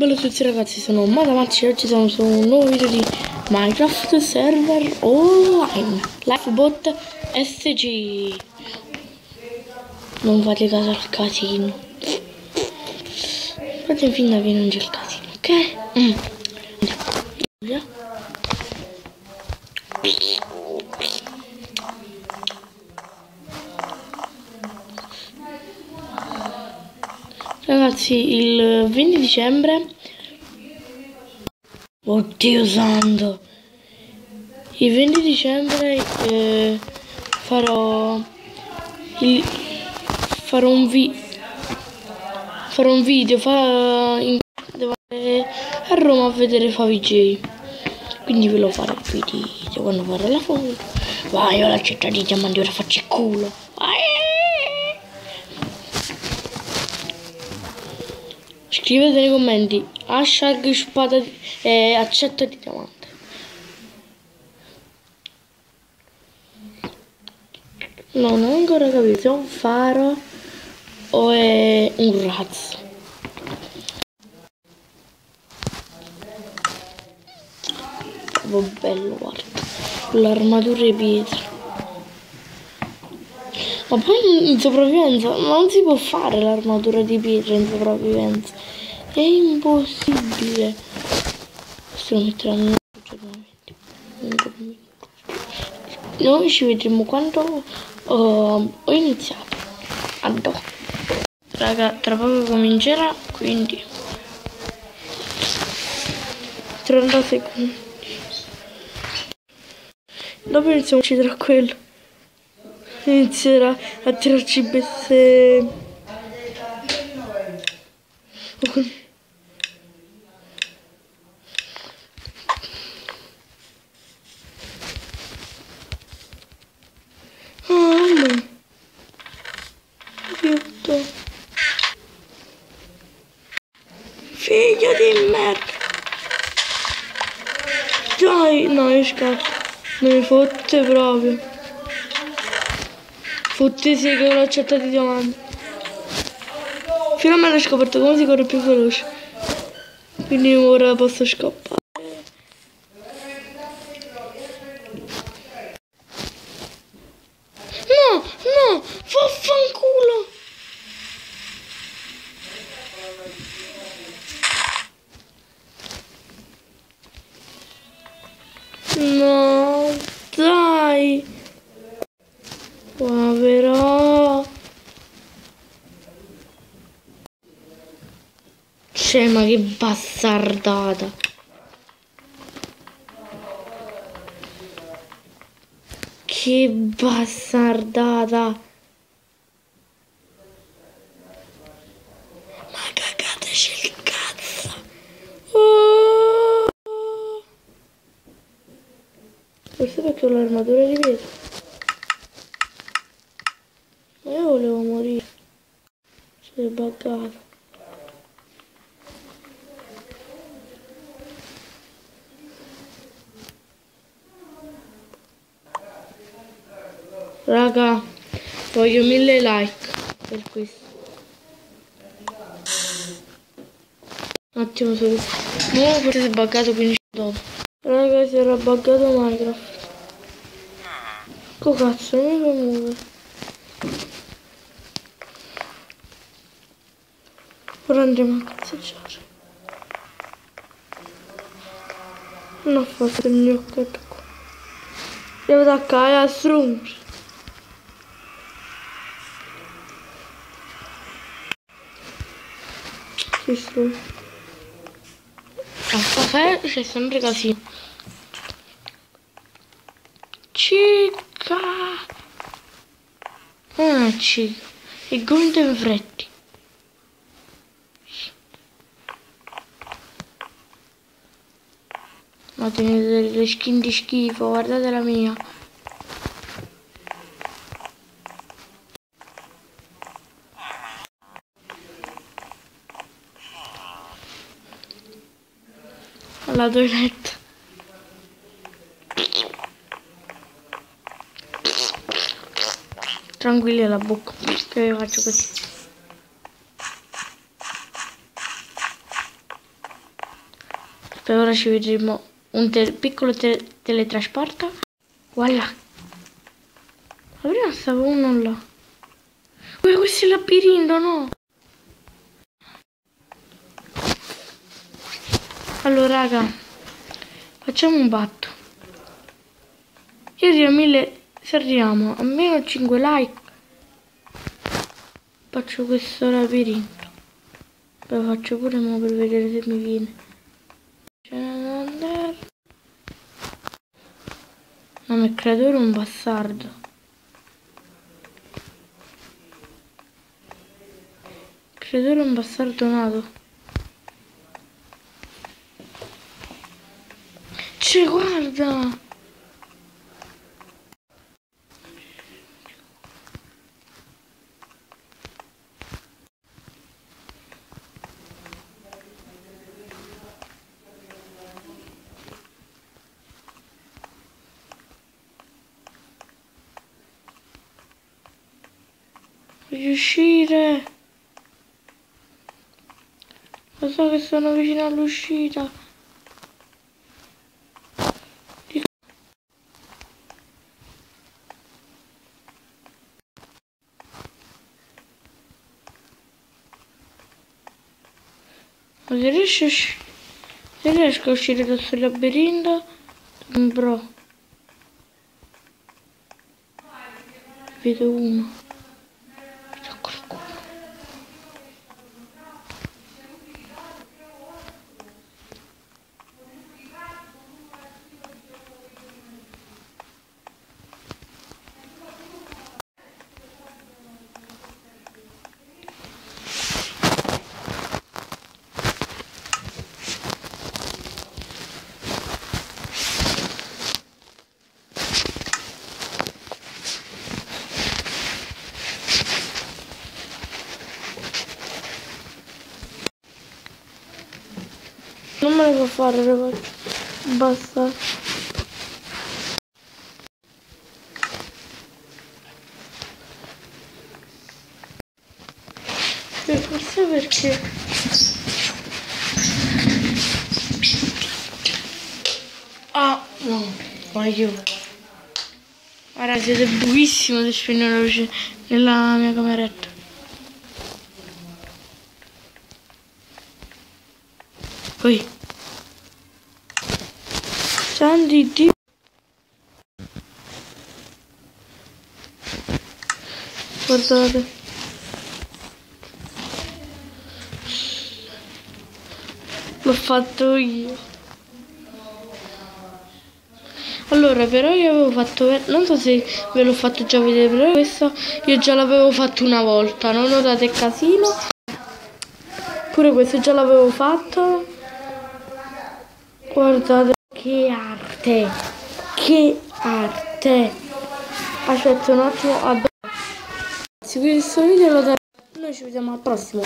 Bello a tutti ragazzi, sono Madamazzi e oggi siamo su un nuovo video di Minecraft server online Lifebot SG. Non fate caso al casino, fate finta che non c'è il casino, ok? Andiamo. Ragazzi, il 20 dicembre, oddio santo, il 20 dicembre farò un video devo andare a Roma a vedere Favij, quindi ve lo farò il video quando farò la foto. Vai, ho la città di diamanti, ora faccio il culo. Vai. Scrivete nei commenti hashtag spada e accetta di diamante. No, non ho ancora capito se è un faro o è un razzo. Oh, bello, guarda, l'armatura di pietra. Ma poi in sopravvivenza non si può fare l'armatura di pietra in sopravvivenza. È impossibile. Questo lo metteranno in aggiornamenti. Noi ci vedremo quando ho iniziato. Addosso. Raga, tra poco comincerà, quindi 30 secondi. Dopo iniziamo a uscire tra quello. Inizierà a tirarci besse. No. Aiuto. Figlio di merda. Dai, no, io scappo. Non mi fotte proprio. Fottesi che l'ho accettato di diamanti. Finalmente ho scoperto come si corre più veloce. Quindi ora posso scappare. No, no, vaffanculo. No, dai. Qua però. Cioè, ma che bastardata. Che bastardata. Ma cagateci il cazzo. Oh. Forse perché ho l'armatura di pietra. Ma io volevo morire. Si è buggato. Raga, voglio 1000 like per questo. Un attimo solo. No, forse si è buggato, quindi dopo. Raga, si era buggato Minecraft. Che cazzo, non mi fa muovere. Ora andremo a cazzeggiare. Non ho fatto il mio occhetto qua. Devo attaccare a strumpi. A caffè c'è sempre casino. Cica. Ah, cica. E gomito in fretti. Ma tenete le skin di schifo, guardate la mia. La toilette. Tranquilli la bocca, che io faccio così. Per ora ci vedremo un piccolo teletrasporto. Voilà. Ma prima stavo uno là. Questo è il labirinto, no? Allora, raga, facciamo un patto. Io arrivo a 1000, se arriviamo a meno 5 like, faccio questo labirinto. Lo faccio pure mo per vedere se mi viene. No, ma il creatore è un bastardo. Il creatore è un bastardo nato. Cioè, guarda! Voglio uscire. Lo so che sono vicino all'uscita. Ma se riesco a uscire da questo labirinto, bro. Vedo uno. Vedo qualcuno. Non me ne può fare, ragazzi. Basta. Forse perché... Ah, no, ma io... Guarda, siete buissimo se spegne la luce nella mia cameretta. Poi... Santi Dio... Guardate. L'ho fatto io. Allora, però io avevo fatto, non so se ve l'ho fatto già vedere, però questo io già l'avevo fatto una volta, non notate il casino? Pure questo già l'avevo fatto. Guardate che arte, che arte. Aspetta un attimo, questo video lo darò. Noi ci vediamo al prossimo.